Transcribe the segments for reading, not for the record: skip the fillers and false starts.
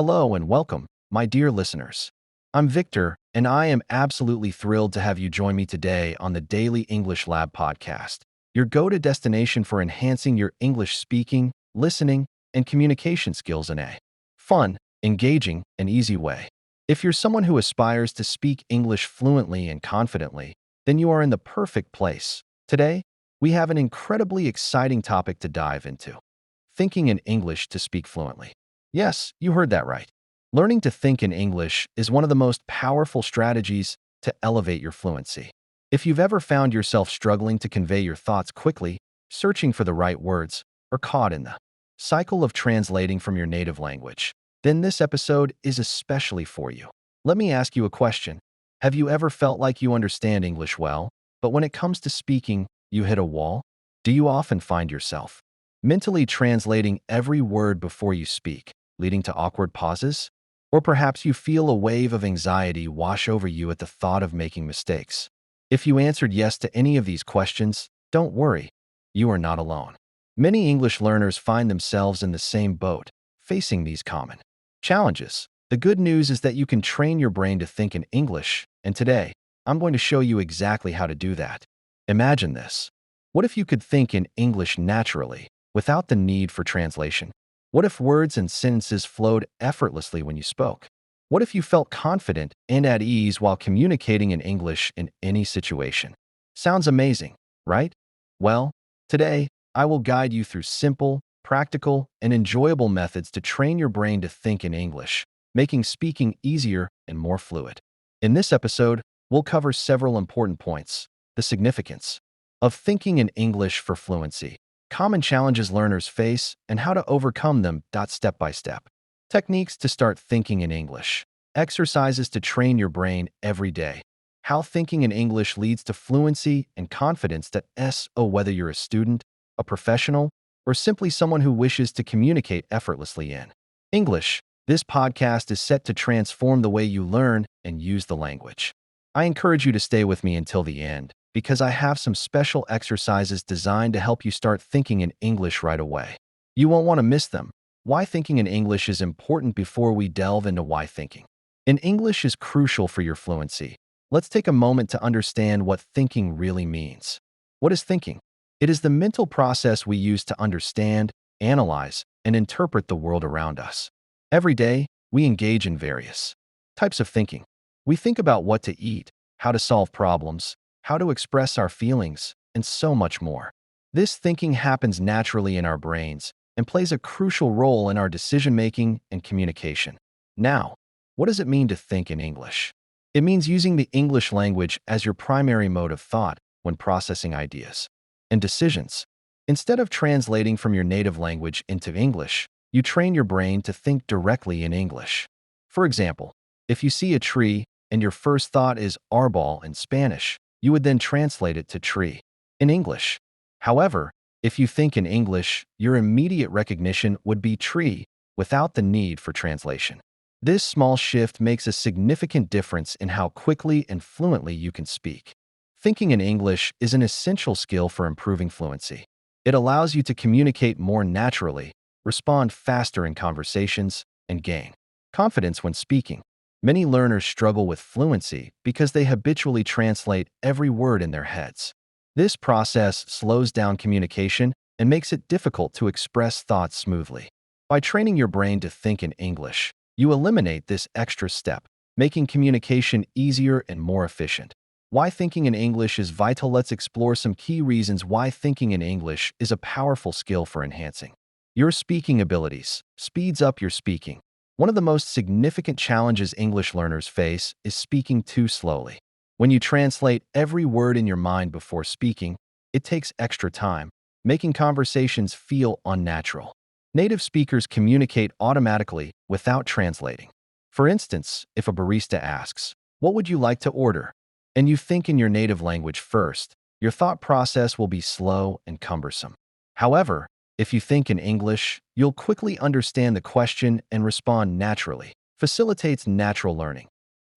Hello and welcome, my dear listeners. I'm Victor, and I am absolutely thrilled to have you join me today on the Daily English Lab podcast, your go-to destination for enhancing your English speaking, listening, and communication skills in a fun, engaging, and easy way. If you're someone who aspires to speak English fluently and confidently, then you are in the perfect place. Today, we have an incredibly exciting topic to dive into: thinking in English to speak fluently. Yes, you heard that right. Learning to think in English is one of the most powerful strategies to elevate your fluency. If you've ever found yourself struggling to convey your thoughts quickly, searching for the right words, or caught in the cycle of translating from your native language, then this episode is especially for you. Let me ask you a question. Have you ever felt like you understand English well, but when it comes to speaking, you hit a wall? Do you often find yourself mentally translating every word before you speak, leading to awkward pauses? Or perhaps you feel a wave of anxiety wash over you at the thought of making mistakes. If you answered yes to any of these questions, don't worry, you are not alone. Many English learners find themselves in the same boat, facing these common challenges. The good news is that you can train your brain to think in English, and today, I'm going to show you exactly how to do that. Imagine this. What if you could think in English naturally, without the need for translation? What if words and sentences flowed effortlessly when you spoke? What if you felt confident and at ease while communicating in English in any situation? Sounds amazing, right? Well, today, I will guide you through simple, practical, and enjoyable methods to train your brain to think in English, making speaking easier and more fluid. In this episode, we'll cover several important points: the significance of thinking in English for fluency, common challenges learners face, and how to overcome them step by step. Techniques to start thinking in English. Exercises to train your brain every day. How thinking in English leads to fluency and confidence whether you're a student, a professional, or simply someone who wishes to communicate effortlessly in English. This podcast is set to transform the way you learn and use the language. I encourage you to stay with me until the end, because I have some special exercises designed to help you start thinking in English right away. You won't want to miss them. Why thinking in English is important. Before we delve into why thinking in English is crucial for your fluency, let's take a moment to understand what thinking really means. What is thinking? It is the mental process we use to understand, analyze, and interpret the world around us. Every day, we engage in various types of thinking. We think about what to eat, how to solve problems, how to express our feelings, and so much more. This thinking happens naturally in our brains and plays a crucial role in our decision-making and communication. Now, what does it mean to think in English? It means using the English language as your primary mode of thought when processing ideas and decisions. Instead of translating from your native language into English, you train your brain to think directly in English. For example, if you see a tree and your first thought is árbol in Spanish, you would then translate it to tree in English. However, if you think in English, your immediate recognition would be tree without the need for translation. This small shift makes a significant difference in how quickly and fluently you can speak. Thinking in English is an essential skill for improving fluency. It allows you to communicate more naturally, respond faster in conversations, and gain confidence when speaking. Many learners struggle with fluency because they habitually translate every word in their heads. This process slows down communication and makes it difficult to express thoughts smoothly. By training your brain to think in English, you eliminate this extra step, making communication easier and more efficient. Why thinking in English is vital. Let's explore some key reasons why thinking in English is a powerful skill for enhancing your speaking abilities. Speeds up your speaking. One of the most significant challenges English learners face is speaking too slowly. When you translate every word in your mind before speaking, it takes extra time, making conversations feel unnatural. Native speakers communicate automatically without translating. For instance, if a barista asks, "What would you like to order?" and you think in your native language first, your thought process will be slow and cumbersome. However, if you think in English, you'll quickly understand the question and respond naturally. Facilitates natural learning.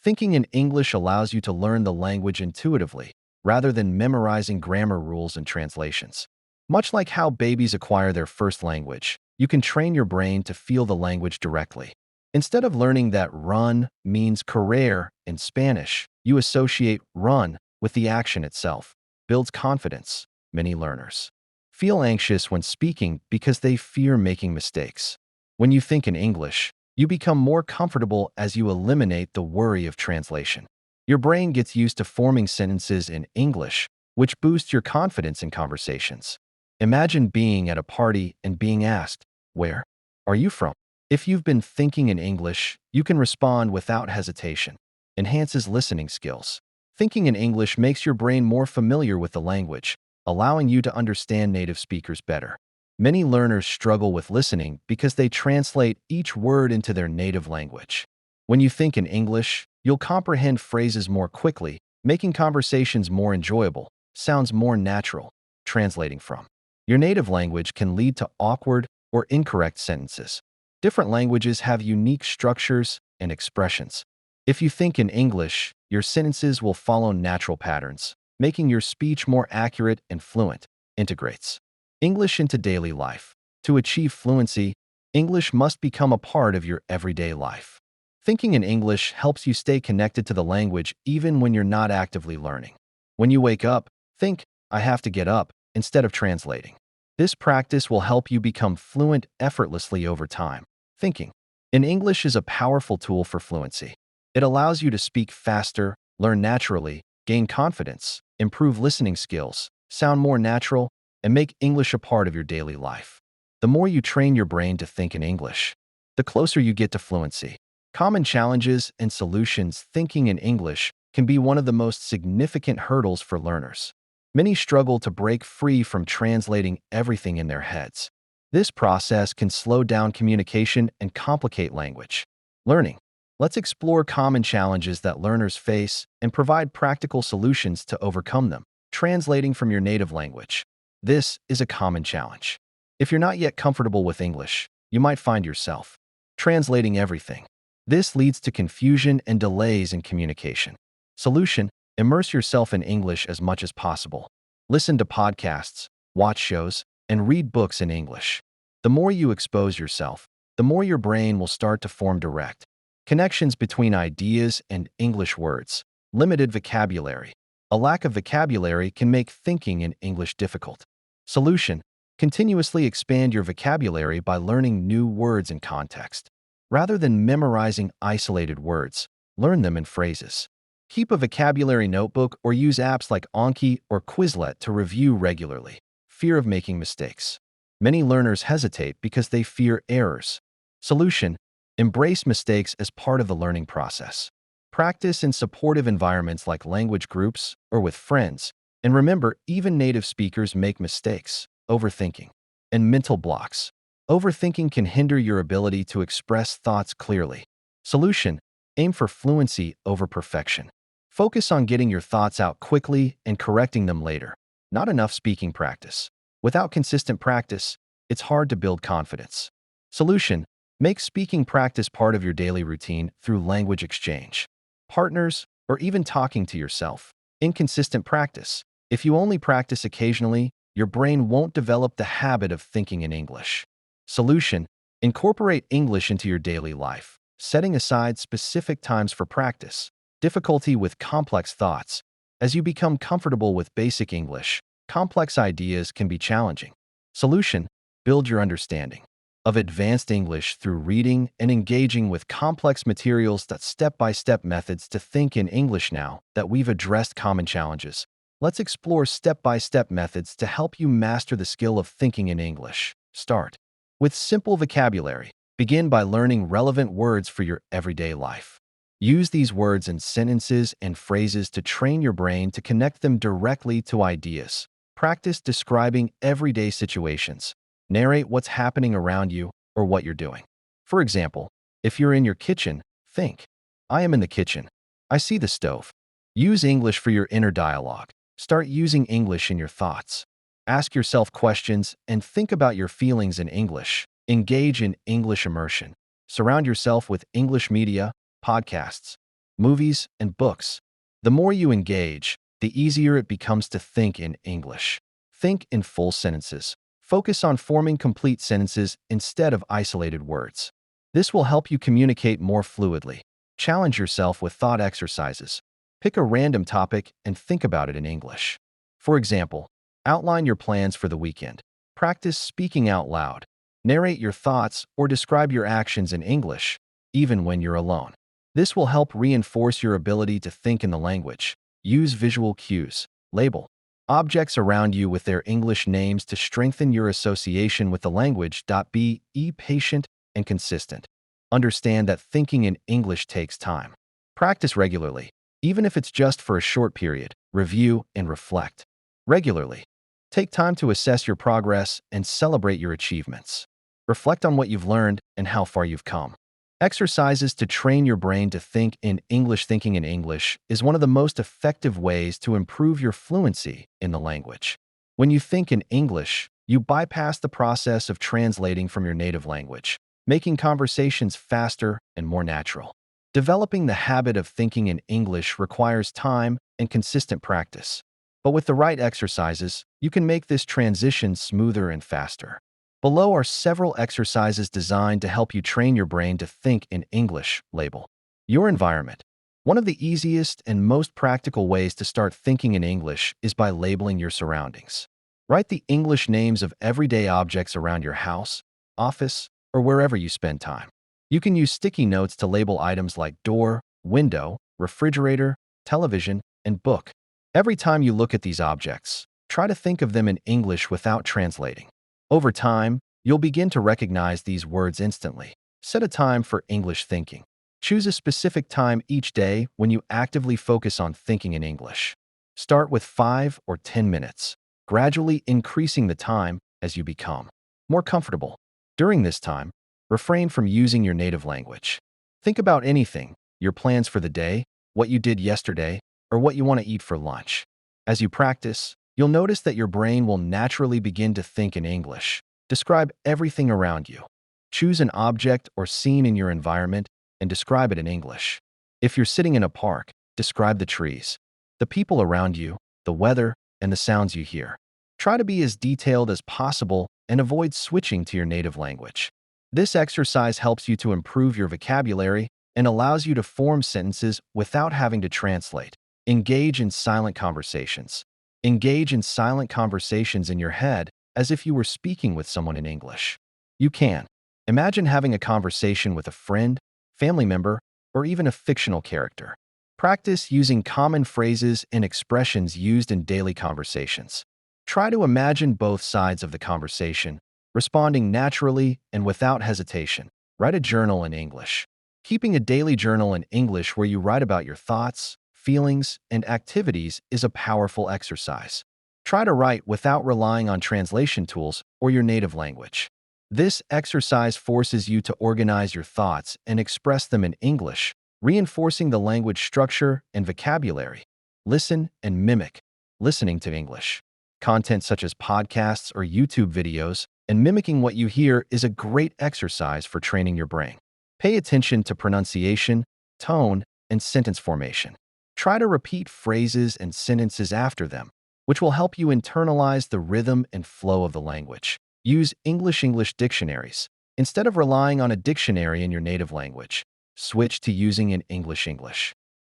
Thinking in English allows you to learn the language intuitively, rather than memorizing grammar rules and translations. Much like how babies acquire their first language, you can train your brain to feel the language directly. Instead of learning that run means correr in Spanish, you associate run with the action itself. Builds confidence. Many learners feel anxious when speaking because they fear making mistakes. When you think in English, you become more comfortable as you eliminate the worry of translation. Your brain gets used to forming sentences in English, which boosts your confidence in conversations. Imagine being at a party and being asked, "Where are you from?" If you've been thinking in English, you can respond without hesitation. Enhances listening skills. Thinking in English makes your brain more familiar with the language, allowing you to understand native speakers better. Many learners struggle with listening because they translate each word into their native language. When you think in English, you'll comprehend phrases more quickly, making conversations more enjoyable, sounds more natural. Translating from your native language can lead to awkward or incorrect sentences. Different languages have unique structures and expressions. If you think in English, your sentences will follow natural patterns, making your speech more accurate and fluent. Integrates English into daily life. To achieve fluency, English must become a part of your everyday life. Thinking in English helps you stay connected to the language even when you're not actively learning. When you wake up, think, "I have to get up," instead of translating. This practice will help you become fluent effortlessly over time. Thinking in English is a powerful tool for fluency. It allows you to speak faster, learn naturally, gain confidence, improve listening skills, sound more natural, and make English a part of your daily life. The more you train your brain to think in English, the closer you get to fluency. Common challenges and solutions. Thinking in English can be one of the most significant hurdles for learners. Many struggle to break free from translating everything in their heads. This process can slow down communication and complicate language learning. Let's explore common challenges that learners face and provide practical solutions to overcome them. Translating from your native language. This is a common challenge. If you're not yet comfortable with English, you might find yourself translating everything. This leads to confusion and delays in communication. Solution: immerse yourself in English as much as possible. Listen to podcasts, watch shows, and read books in English. The more you expose yourself, the more your brain will start to form direct connections between ideas and English words. Limited vocabulary. A lack of vocabulary can make thinking in English difficult. Solution: continuously expand your vocabulary by learning new words in context. Rather than memorizing isolated words, learn them in phrases. Keep a vocabulary notebook or use apps like Anki or Quizlet to review regularly. Fear of making mistakes. Many learners hesitate because they fear errors. Solution: embrace mistakes as part of the learning process. Practice in supportive environments like language groups or with friends. And remember, even native speakers make mistakes. Overthinking and mental blocks. Overthinking can hinder your ability to express thoughts clearly. Solution: aim for fluency over perfection. Focus on getting your thoughts out quickly and correcting them later. Not enough speaking practice. Without consistent practice, it's hard to build confidence. Solution: make speaking practice part of your daily routine through language exchange, partners, or even talking to yourself. Inconsistent practice. If you only practice occasionally, your brain won't develop the habit of thinking in English. Solution: incorporate English into your daily life, setting aside specific times for practice. Difficulty with complex thoughts. As you become comfortable with basic English, complex ideas can be challenging. Solution: build your understanding of advanced English through reading and engaging with complex materials. That step-by-step methods to think in English. Now that we've addressed common challenges, let's explore step-by-step methods to help you master the skill of thinking in English. Start with simple vocabulary. Begin by learning relevant words for your everyday life. Use these words in sentences and phrases to train your brain to connect them directly to ideas. Practice describing everyday situations. Narrate what's happening around you or what you're doing. For example, if you're in your kitchen, think, "I am in the kitchen. I see the stove." Use English for your inner dialogue. Start using English in your thoughts. Ask yourself questions and think about your feelings in English. Engage in English immersion. Surround yourself with English media, podcasts, movies, and books. The more you engage, the easier it becomes to think in English. Think in full sentences. Focus on forming complete sentences instead of isolated words. This will help you communicate more fluidly. Challenge yourself with thought exercises. Pick a random topic and think about it in English. For example, outline your plans for the weekend. Practice speaking out loud. Narrate your thoughts or describe your actions in English, even when you're alone. This will help reinforce your ability to think in the language. Use visual cues. Label objects around you with their English names to strengthen your association with the language. Be patient and consistent. Understand that thinking in English takes time. Practice regularly, even if it's just for a short period. Review and reflect. Regularly. Take time to assess your progress and celebrate your achievements. Reflect on what you've learned and how far you've come. Exercises to train your brain to think in English. Thinking in English is one of the most effective ways to improve your fluency in the language. When you think in English, you bypass the process of translating from your native language, making conversations faster and more natural. Developing the habit of thinking in English requires time and consistent practice. But with the right exercises, you can make this transition smoother and faster. Below are several exercises designed to help you train your brain to think in English. Label your environment. One of the easiest and most practical ways to start thinking in English is by labeling your surroundings. Write the English names of everyday objects around your house, office, or wherever you spend time. You can use sticky notes to label items like door, window, refrigerator, television, and book. Every time you look at these objects, try to think of them in English without translating. Over time, you'll begin to recognize these words instantly. Set a time for English thinking. Choose a specific time each day when you actively focus on thinking in English. Start with 5 or 10 minutes, gradually increasing the time as you become more comfortable. During this time, refrain from using your native language. Think about anything, your plans for the day, what you did yesterday, or what you want to eat for lunch. As you practice, you'll notice that your brain will naturally begin to think in English. Describe everything around you. Choose an object or scene in your environment and describe it in English. If you're sitting in a park, describe the trees, the people around you, the weather, and the sounds you hear. Try to be as detailed as possible and avoid switching to your native language. This exercise helps you to improve your vocabulary and allows you to form sentences without having to translate. Engage in silent conversations. Engage in silent conversations in your head as if you were speaking with someone in English. You can. Imagine having a conversation with a friend, family member, or even a fictional character. Practice using common phrases and expressions used in daily conversations. Try to imagine both sides of the conversation, responding naturally and without hesitation. Write a journal in English. Keeping a daily journal in English where you write about your thoughts, feelings, and activities is a powerful exercise. Try to write without relying on translation tools or your native language. This exercise forces you to organize your thoughts and express them in English, reinforcing the language structure and vocabulary. Listen and mimic. Listening to English content such as podcasts or YouTube videos and mimicking what you hear is a great exercise for training your brain. Pay attention to pronunciation, tone, and sentence formation. Try to repeat phrases and sentences after them, which will help you internalize the rhythm and flow of the language. Use English dictionaries. Instead of relying on a dictionary in your native language, switch to using an English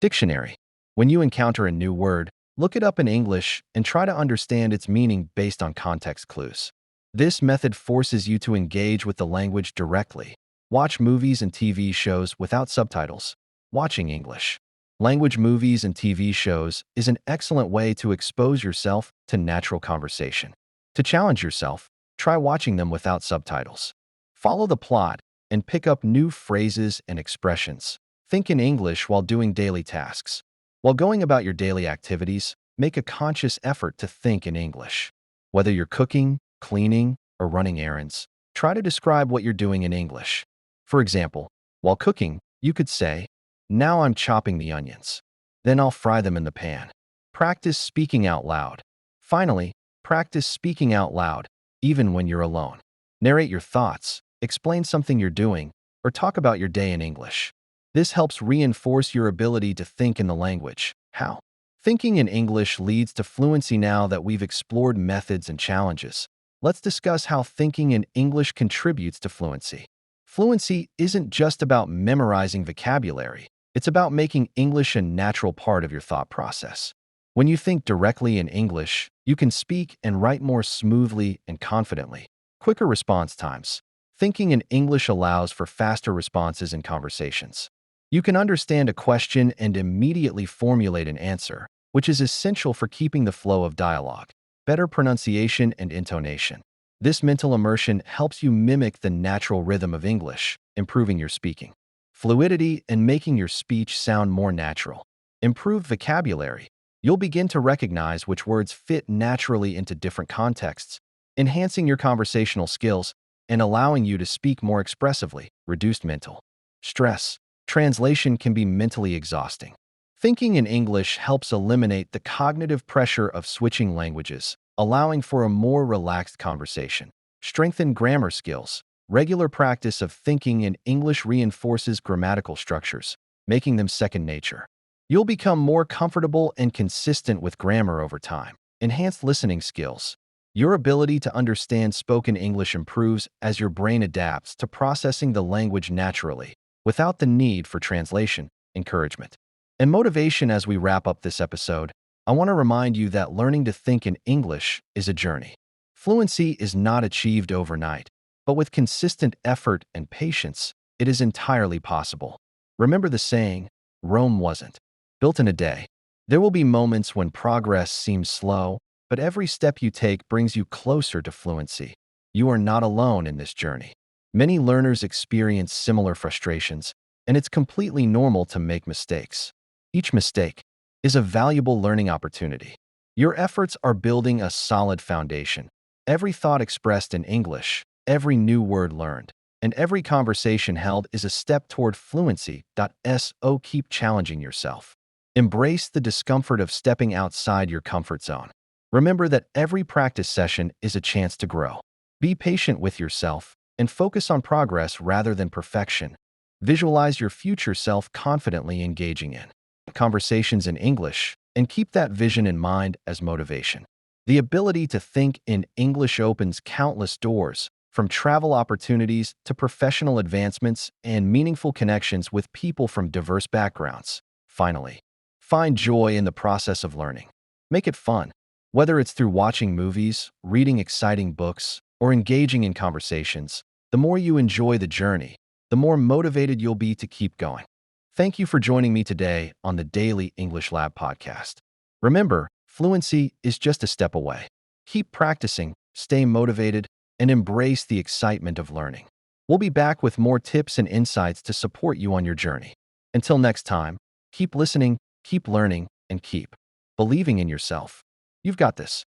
dictionary. When you encounter a new word, look it up in English and try to understand its meaning based on context clues. This method forces you to engage with the language directly. Watch movies and TV shows without subtitles. Watching English language movies and TV shows is an excellent way to expose yourself to natural conversation. To challenge yourself, try watching them without subtitles. Follow the plot and pick up new phrases and expressions. Think in English while doing daily tasks. While going about your daily activities, make a conscious effort to think in English. Whether you're cooking, cleaning, or running errands, try to describe what you're doing in English. For example, while cooking, you could say, "Now I'm chopping the onions. Then I'll fry them in the pan." Practice speaking out loud. Finally, practice speaking out loud, even when you're alone. Narrate your thoughts, explain something you're doing, or talk about your day in English. This helps reinforce your ability to think in the language. How? Thinking in English leads to fluency. Now that we've explored methods and challenges, let's discuss how thinking in English contributes to fluency. Fluency isn't just about memorizing vocabulary, it's about making English a natural part of your thought process. When you think directly in English, you can speak and write more smoothly and confidently. Quicker response times. Thinking in English allows for faster responses in conversations. You can understand a question and immediately formulate an answer, which is essential for keeping the flow of dialogue. Better pronunciation and intonation. This mental immersion helps you mimic the natural rhythm of English, improving your speaking. Fluidity and making your speech sound more natural. Improved vocabulary. You'll begin to recognize which words fit naturally into different contexts, enhancing your conversational skills and allowing you to speak more expressively. Reduced mental stress. Translation can be mentally exhausting. Thinking in English helps eliminate the cognitive pressure of switching languages, allowing for a more relaxed conversation. Strengthen grammar skills. Regular practice of thinking in English reinforces grammatical structures, making them second nature. You'll become more comfortable and consistent with grammar over time. Enhanced listening skills. Your ability to understand spoken English improves as your brain adapts to processing the language naturally, without the need for translation. Encouragement and motivation. As we wrap up this episode, I want to remind you that learning to think in English is a journey. Fluency is not achieved overnight, but with consistent effort and patience, it is entirely possible. Remember the saying, Rome wasn't built in a day. There will be moments when progress seems slow, but every step you take brings you closer to fluency. You are not alone in this journey. Many learners experience similar frustrations, and it's completely normal to make mistakes. Each mistake is a valuable learning opportunity. Your efforts are building a solid foundation. Every thought expressed in English, every new word learned, and every conversation held is a step toward fluency. So keep challenging yourself. Embrace the discomfort of stepping outside your comfort zone. Remember that every practice session is a chance to grow. Be patient with yourself and focus on progress rather than perfection. Visualize your future self confidently engaging in conversations in English and keep that vision in mind as motivation. The ability to think in English opens countless doors, from travel opportunities to professional advancements and meaningful connections with people from diverse backgrounds. Finally, find joy in the process of learning. Make it fun. Whether it's through watching movies, reading exciting books, or engaging in conversations, the more you enjoy the journey, the more motivated you'll be to keep going. Thank you for joining me today on the Daily English Lab podcast. Remember, fluency is just a step away. Keep practicing, stay motivated, and embrace the excitement of learning. We'll be back with more tips and insights to support you on your journey. Until next time, keep listening, keep learning, and keep believing in yourself. You've got this.